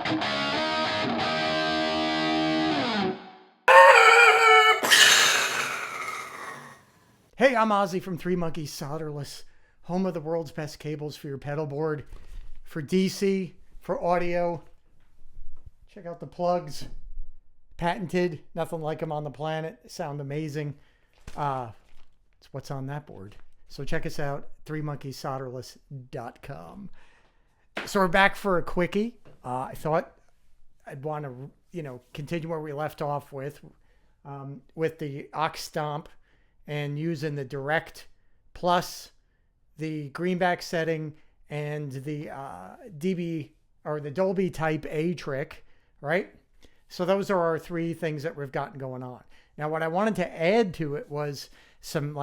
Hey, I'm Ossie from Three Monkeys Solderless, home of the world's best cables for your pedal board, for DC, for audio. Check out the plugs. Patented, nothing like them on the planet. Sound amazing. It's what's on that board. So check us out, threemonkeyssolderless.com. So we're back for a quickie. I thought I'd want to, continue where we left off with the aux stomp and using the direct plus the greenback setting and the DB or the Dolby type A trick, right? So those are our three things that we've gotten going on. Now, what I wanted to add to it was some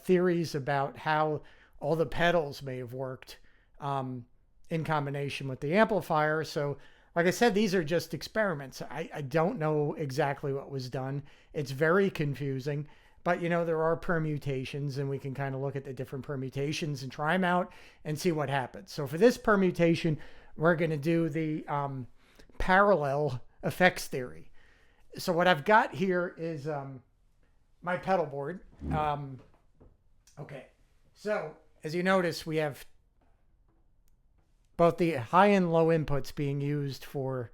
theories about how all the pedals may have worked in combination with the amplifier. So like I said, these are just experiments. I don't know exactly what was done. It's very confusing, but there are permutations, and we can kind of look at the different permutations and try them out and see what happens. So for this permutation, we're going to do the parallel effects theory. So what I've got here is my pedal board. Okay, so as you notice, we have both the high and low inputs being used for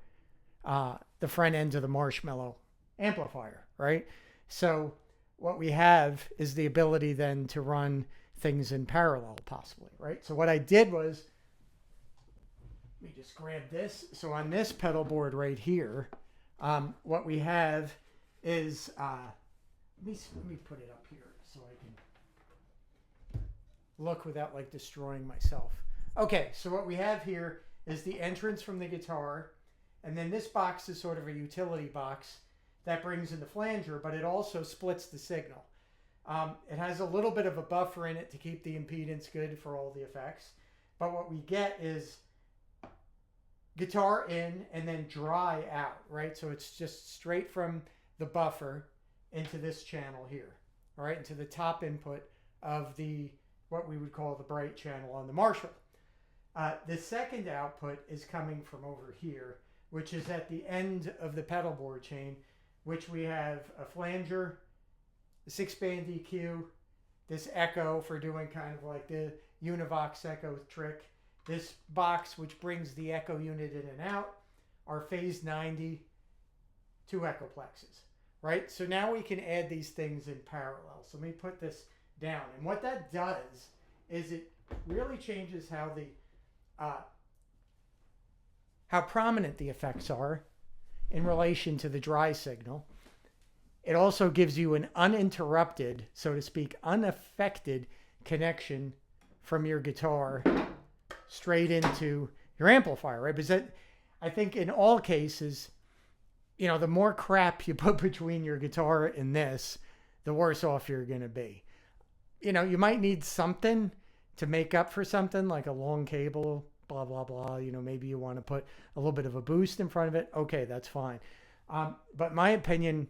the front end of the Marshmallow amplifier, right? So what we have is the ability then to run things in parallel, possibly, right? So what I did was, let me just grab this. So on this pedal board right here, what we have is, let me put it up here so I can look without destroying myself. Okay, so what we have here is the entrance from the guitar, and then this box is sort of a utility box that brings in the flanger, but it also splits the signal. It has a little bit of a buffer in it to keep the impedance good for all the effects, but what we get is guitar in and then dry out, right? So it's just straight from the buffer into this channel here, all right, into the top input of what we would call the bright channel on the Marshall. The second output is coming from over here, which is at the end of the pedal board chain, which we have a flanger, a 6-band EQ, this echo for doing kind of like the Univox echo trick, this box which brings the echo unit in and out, our phase 90, 2 echoplexes, right? So now we can add these things in parallel. So let me put this down. And what that does is it really changes how prominent the effects are in relation to the dry signal. It also gives you an uninterrupted, so to speak, unaffected connection from your guitar straight into your amplifier, right? Because I think in all cases, the more crap you put between your guitar and this, the worse off you're going to be. You might need something to make up for something like a long cable, blah, blah, blah. Maybe you want to put a little bit of a boost in front of it. Okay, that's fine. But in my opinion,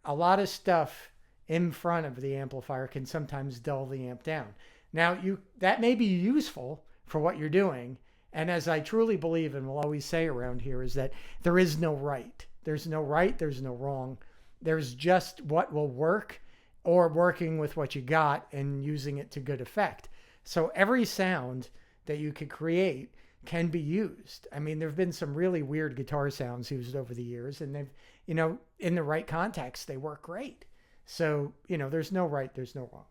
a lot of stuff in front of the amplifier can sometimes dull the amp down. Now, that may be useful for what you're doing. And as I truly believe and will always say around here is that there is no right. There's no right. There's no wrong. There's just what will work, or working with what you got and using it to good effect. So every sound that you could create can be used. I mean, there have been some really weird guitar sounds used over the years, and they've, in the right context, they work great. So, there's no right, there's no wrong.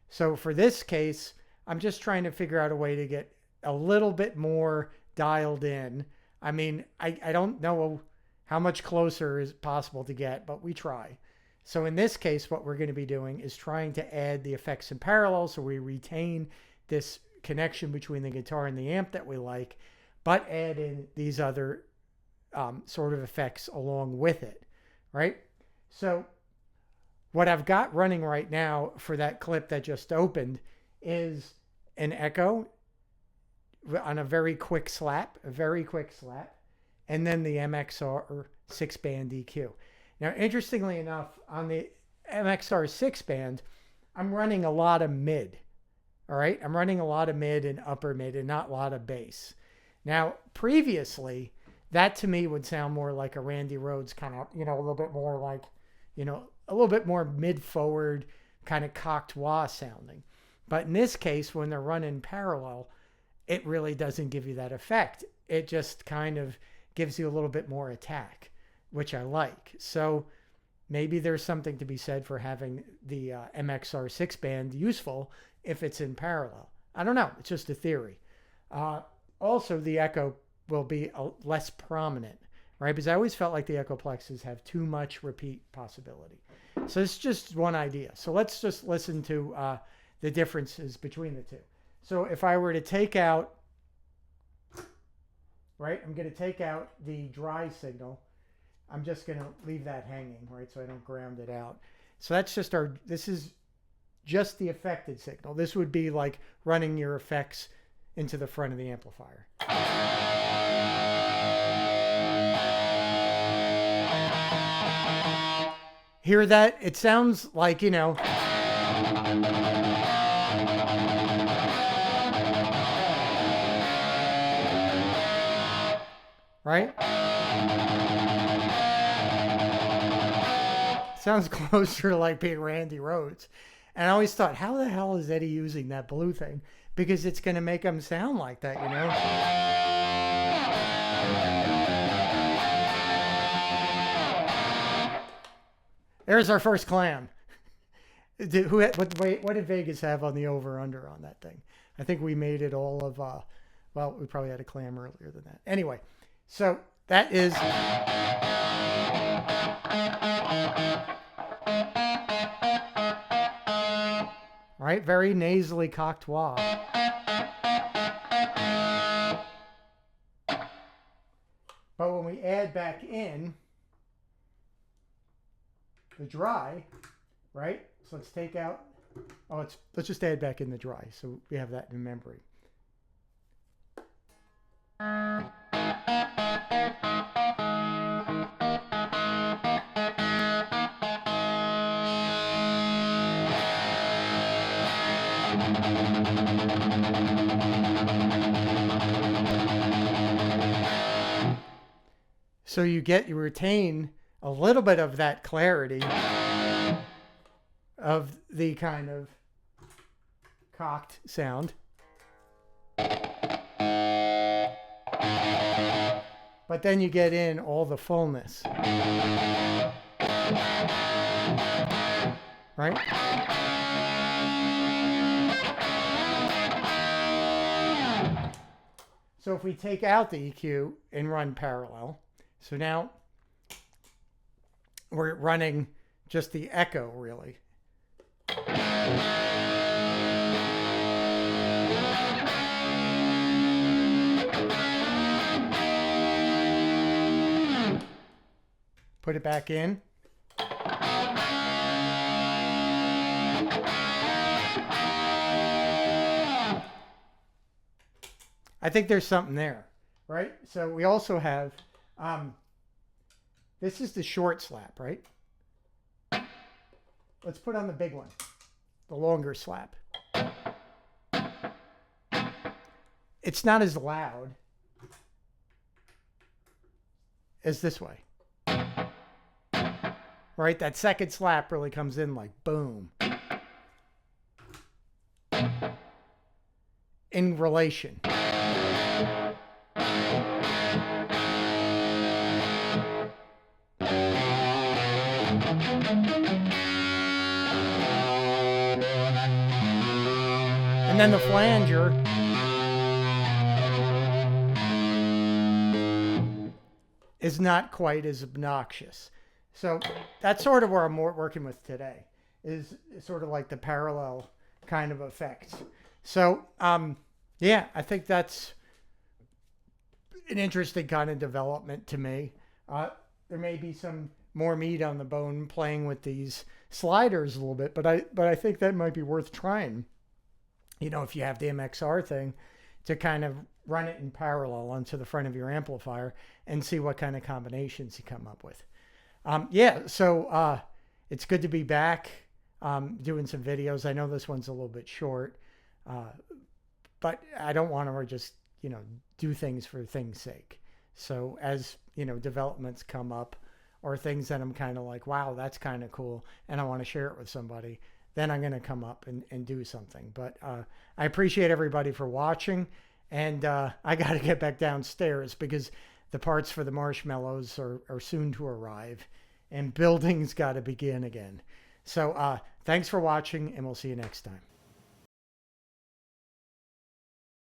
So for this case, I'm just trying to figure out a way to get a little bit more dialed in. I mean, I don't know how much closer is possible to get, but we try. So in this case, what we're going to be doing is trying to add the effects in parallel, so we retain this connection between the guitar and the amp that we like, but add in these other sort of effects along with it, right? So what I've got running right now for that clip that just opened is an echo on a very quick slap, and then the MXR 6-band EQ. Now, interestingly enough, on the MXR 6-band, I'm running a lot of mid. All right, I'm running a lot of mid and upper mid and not a lot of bass. Now, previously, that to me would sound more like a Randy Rhoads kind of, a little bit more like, a little bit more mid-forward kind of cocked wah sounding. But in this case, when they're running parallel, it really doesn't give you that effect. It just kind of gives you a little bit more attack, which I like. So maybe there's something to be said for having the MXR 6-band useful if it's in parallel. I don't know. It's just a theory. Also, the echo will be less prominent, right? Because I always felt like the echo plexes have too much repeat possibility. So it's just one idea. So let's just listen to the differences between the two. So if I were to take out, right, I'm going to take out the dry signal. I'm just going to leave that hanging, right, so I don't ground it out. So that's just this is just the affected signal. This would be like running your effects into the front of the amplifier. Hear that? It sounds like, right? Sounds closer to like being Randy Rhoads. And I always thought, how the hell is Eddie using that blue thing? Because it's going to make him sound like that, There's our first clam. What did Vegas have on the over-under on that thing? I think we made it all of, well, we probably had a clam earlier than that. Anyway, so that is... right, very nasally cocked wah. But when we add back in the dry, right? So let's take out, let's just add back in the dry so we have that in memory. So you retain a little bit of that clarity of the kind of cocked sound. But then you get in all the fullness. Right? So if we take out the EQ and run parallel, so now we're running just the echo, really. Put it back in. I think there's something there, right? So we also have, this is the short slap, right? Let's put on the big one, the longer slap. It's not as loud as this way, right? That second slap really comes in like boom. In relation. And then the flanger is not quite as obnoxious. So that's sort of where I'm working with today, is sort of like the parallel kind of effects. So, yeah, I think that's an interesting kind of development to me. There may be some more meat on the bone playing with these sliders a little bit, but I think that might be worth trying. You know, if you have the MXR thing, to kind of run it in parallel onto the front of your amplifier and see what kind of combinations you come up with. Yeah, so it's good to be back doing some videos. I know this one's a little bit short, but I don't want to just, do things for things' sake. So as, developments come up or things that I'm kind of like, wow, that's kind of cool, and I want to share it with somebody, then I'm going to come up and do something. But I appreciate everybody for watching. And I got to get back downstairs because the parts for the marshmallows are soon to arrive and building's got to begin again. So thanks for watching, and we'll see you next time.